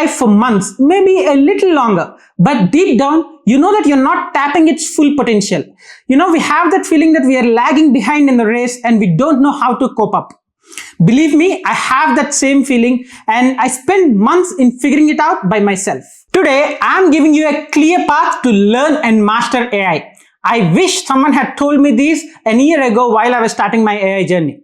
AI for months, maybe a little longer, but deep down, you know that you're not tapping its full potential. We have that feeling that we are lagging behind in the race and we don't know how to cope up. Believe me, I have that same feeling and I spent months in figuring it out by myself. Today, I'm giving you a clear path to learn and master AI. I wish someone had told me this a year ago while I was starting my AI journey.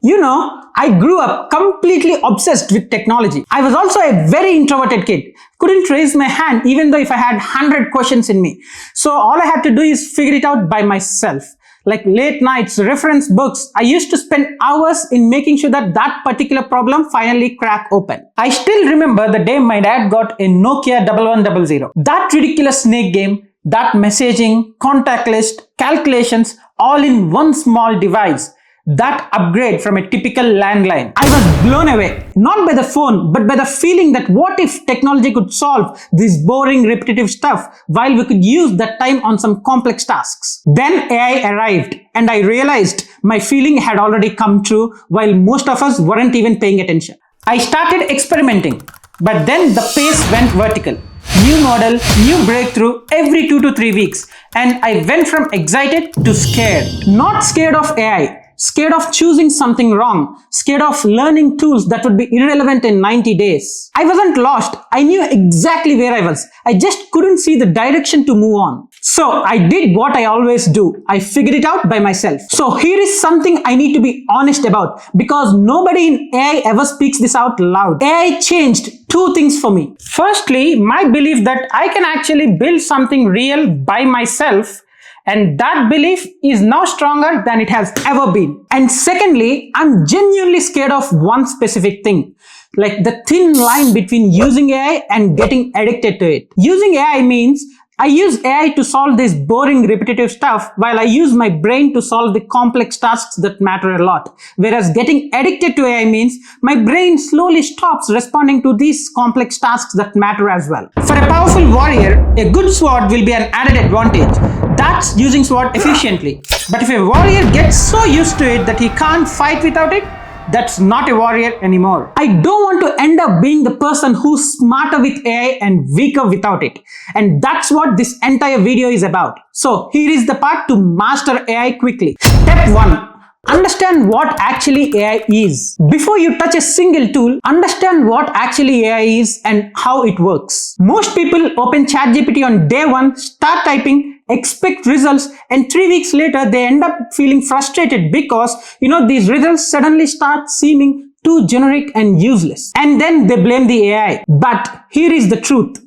I grew up completely obsessed with technology. I was also a very introverted kid. Couldn't raise my hand even though if I had 100 questions in me. So all I had to do is figure it out by myself. Like late nights, reference books. I used to spend hours in making sure that particular problem finally cracked open. I still remember the day my dad got a Nokia 1100. That ridiculous snake game, that messaging, contact list, calculations, all in one small device. That upgrade from a typical landline. I was blown away, not by the phone, but by the feeling that what if technology could solve this boring, repetitive stuff while we could use that time on some complex tasks. Then AI arrived and I realized my feeling had already come true while most of us weren't even paying attention. I started experimenting, but then the pace went vertical. New model, new breakthrough every 2 to 3 weeks. And I went from excited to scared. Not scared of AI. Scared of choosing something wrong, scared of learning tools that would be irrelevant in 90 days. I wasn't lost. I knew exactly where I was. I just couldn't see the direction to move on. So I did what I always do. I figured it out by myself. So here is something I need to be honest about because nobody in AI ever speaks this out loud. AI changed two things for me. Firstly, my belief that I can actually build something real by myself. And that belief is now stronger than it has ever been. And secondly, I'm genuinely scared of one specific thing. Like the thin line between using AI and getting addicted to it. Using AI means I use AI to solve this boring repetitive stuff while I use my brain to solve the complex tasks that matter a lot. Whereas getting addicted to AI means my brain slowly stops responding to these complex tasks that matter as well. For a powerful warrior, a good sword will be an added advantage. That's using sword efficiently. But if a warrior gets so used to it that he can't fight without it, that's not a warrior anymore. I don't want to end up being the person who's smarter with AI and weaker without it. And that's what this entire video is about. So here is the part to master AI quickly. Step 1. Understand what actually AI is. Before you touch a single tool, understand what actually AI is and how it works. Most people open ChatGPT on day 1, start typing, expect results, and 3 weeks later they end up feeling frustrated because these results suddenly start seeming too generic and useless. And then they blame the AI. But here is the truth.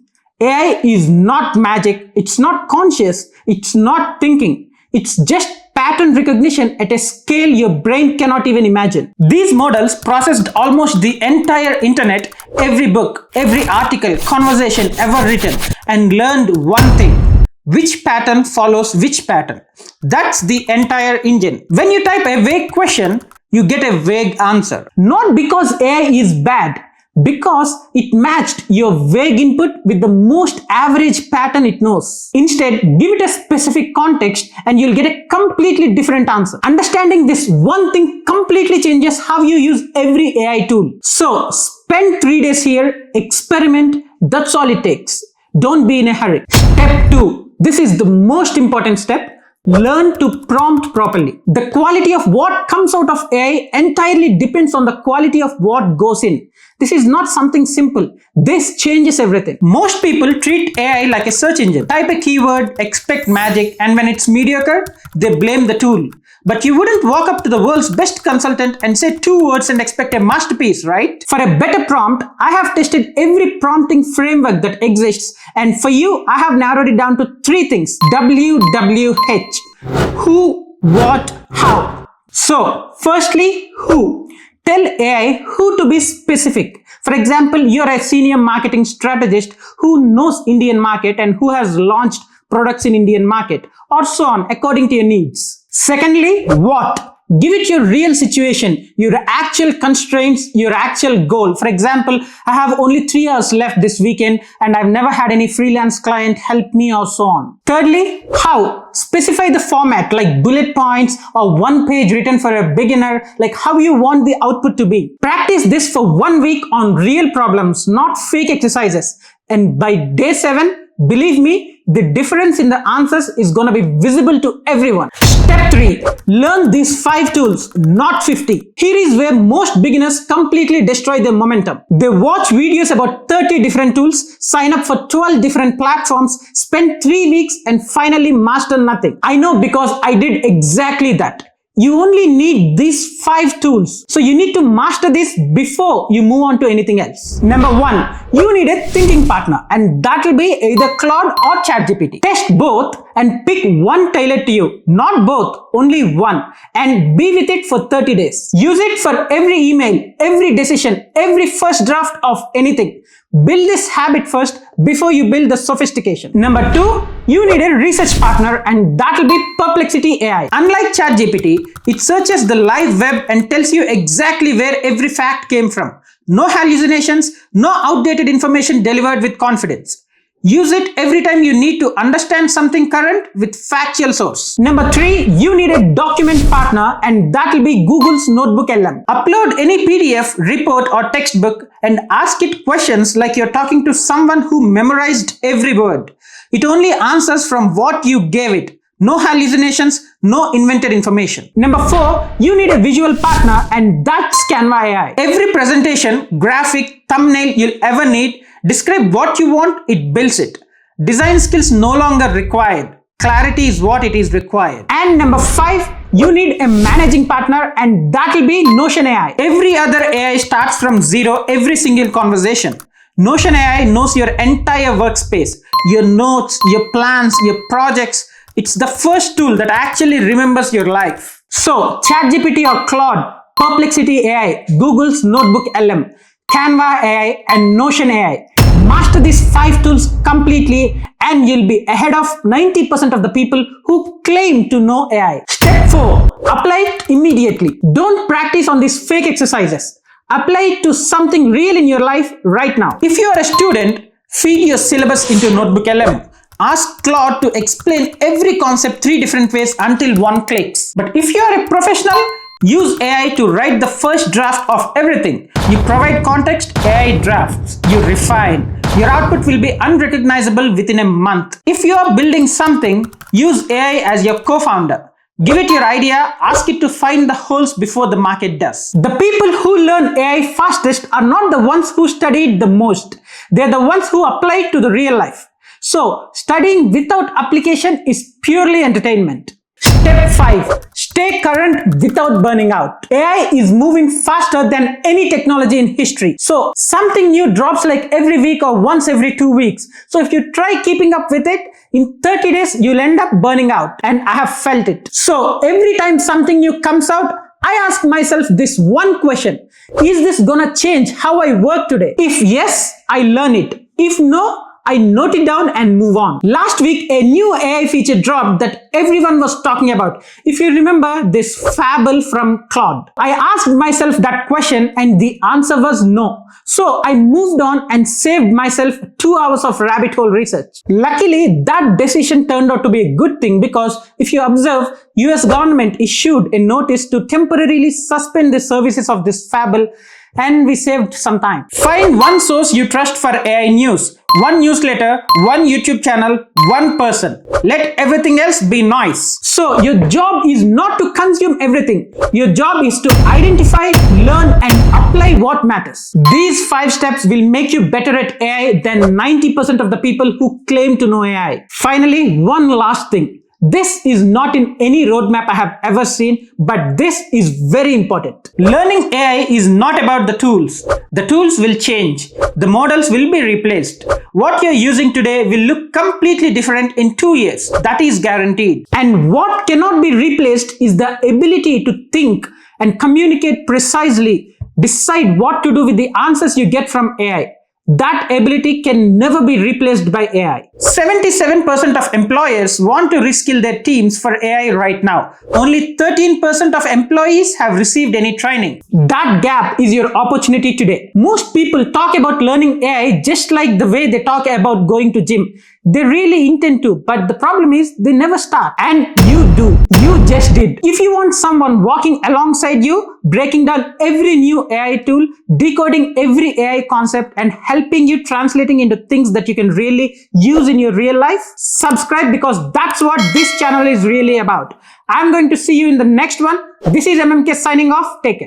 AI is not magic, it's not conscious, it's not thinking. It's just pattern recognition at a scale your brain cannot even imagine. These models processed almost the entire internet, every book, every article, conversation ever written, and learned one thing. Which pattern follows which pattern? That's the entire engine. When you type a vague question, you get a vague answer. Not because AI is bad, because it matched your vague input with the most average pattern it knows. Instead, give it a specific context and you'll get a completely different answer. Understanding this one thing completely changes how you use every AI tool. So, spend 3 days here, experiment, that's all it takes. Don't be in a hurry. Step 2. This is the most important step. Learn to prompt properly. The quality of what comes out of AI entirely depends on the quality of what goes in. This is not something simple. This changes everything. Most people treat AI like a search engine. Type a keyword, expect magic, and when it's mediocre, they blame the tool. But you wouldn't walk up to the world's best consultant and say 2 words and expect a masterpiece, right? For a better prompt, I have tested every prompting framework that exists, and for you, I have narrowed it down to 3 things. WWH. Who, what, how. So, firstly, who. Tell AI who to be specific. For example, you're a senior marketing strategist who knows Indian market and who has launched products in Indian market, or so on, according to your needs. Secondly, what? Give it your real situation, your actual constraints, your actual goal. For example, I have only 3 hours left this weekend and I've never had any freelance client help me or so on. Thirdly, how? Specify the format like bullet points or 1 page written for a beginner, like how you want the output to be. Practice this for 1 week on real problems, not fake exercises. And by day 7, believe me, the difference in the answers is going to be visible to everyone. Step 3. Learn these 5 tools, not 50. Here is where most beginners completely destroy their momentum. They watch videos about 30 different tools, sign up for 12 different platforms, spend 3 weeks and finally master nothing. I know, because I did exactly that. You only need these 5 tools. So you need to master this before you move on to anything else. Number 1, you need a thinking partner, and that will be either Claude or ChatGPT. Test both and pick one tailored to you. Not both, only one. And be with it for 30 days. Use it for every email, every decision, every first draft of anything. Build this habit first before you build the sophistication. Number 2, you need a research partner, and that will be Perplexity AI. Unlike ChatGPT, it searches the live web and tells you exactly where every fact came from. No hallucinations, no outdated information delivered with confidence. Use it every time you need to understand something current with factual source. Number 3, you need a document partner, and that will be Google's Notebook LM. Upload any PDF, report or textbook and ask it questions like you're talking to someone who memorized every word. It only answers from what you gave it. No hallucinations, no invented information. Number 4, you need a visual partner, and that's Canva AI. Every presentation, graphic, thumbnail you'll ever need, describe what you want, it builds it. Design skills no longer required. Clarity is what it is required. And number 5, you need a managing partner, and that will be Notion AI. Every other AI starts from zero every single conversation. Notion AI knows your entire workspace, your notes, your plans, your projects. It's the first tool that actually remembers your life. So, ChatGPT or Claude, Perplexity AI, Google's Notebook LM, Canva AI and Notion AI. Master these 5 tools completely and you'll be ahead of 90% of the people who claim to know AI. Step 4. Apply it immediately. Don't practice on these fake exercises. Apply it to something real in your life right now. If you are a student, feed your syllabus into Notebook LM. Ask Claude to explain every concept 3 different ways until one clicks. But if you are a professional, use AI to write the first draft of everything. You provide context, AI drafts. You refine. Your output will be unrecognizable within a month. If you are building something, use AI as your co-founder. Give it your idea, ask it to find the holes before the market does. The people who learn AI fastest are not the ones who studied the most. They're the ones who apply it to the real life. So, studying without application is purely entertainment. Step 5. Stay current without burning out. AI is moving faster than any technology in history. So, something new drops like every week or once every 2 weeks. So, if you try keeping up with it, in 30 days, you'll end up burning out. And I have felt it. So, every time something new comes out, I ask myself this one question. Is this gonna change how I work today? If yes, I learn it. If no, I note it down and move on. Last week, a new AI feature dropped that everyone was talking about. If you remember this fable from Claude. I asked myself that question and the answer was no. So I moved on and saved myself 2 hours of rabbit hole research. Luckily, that decision turned out to be a good thing because if you observe, US government issued a notice to temporarily suspend the services of this fable, and we saved some time. Find one source you trust for AI news, one newsletter, one YouTube channel, one person. Let everything else be noise. So your job is not to consume everything. Your job is to identify, learn and apply what matters. These 5 steps will make you better at AI than 90% of the people who claim to know AI. Finally, one last thing. This is not in any roadmap I have ever seen, but this is very important. Learning AI is not about the tools. The tools will change. The models will be replaced. What you're using today will look completely different in 2 years. That is guaranteed. And what cannot be replaced is the ability to think and communicate precisely, decide what to do with the answers you get from AI. That ability can never be replaced by AI. 77% of employers want to reskill their teams for AI right now. Only 13% of employees have received any training. That gap is your opportunity today. Most people talk about learning AI just like the way they talk about going to gym. They really intend to, but the problem is they never start. And you do. You just did. If you want someone walking alongside you, breaking down every new AI tool, decoding every AI concept, and helping you translating into things that you can really use in your real life, subscribe, because that's what this channel is really about. I'm going to see you in the next one. This is MMK signing off. Take care.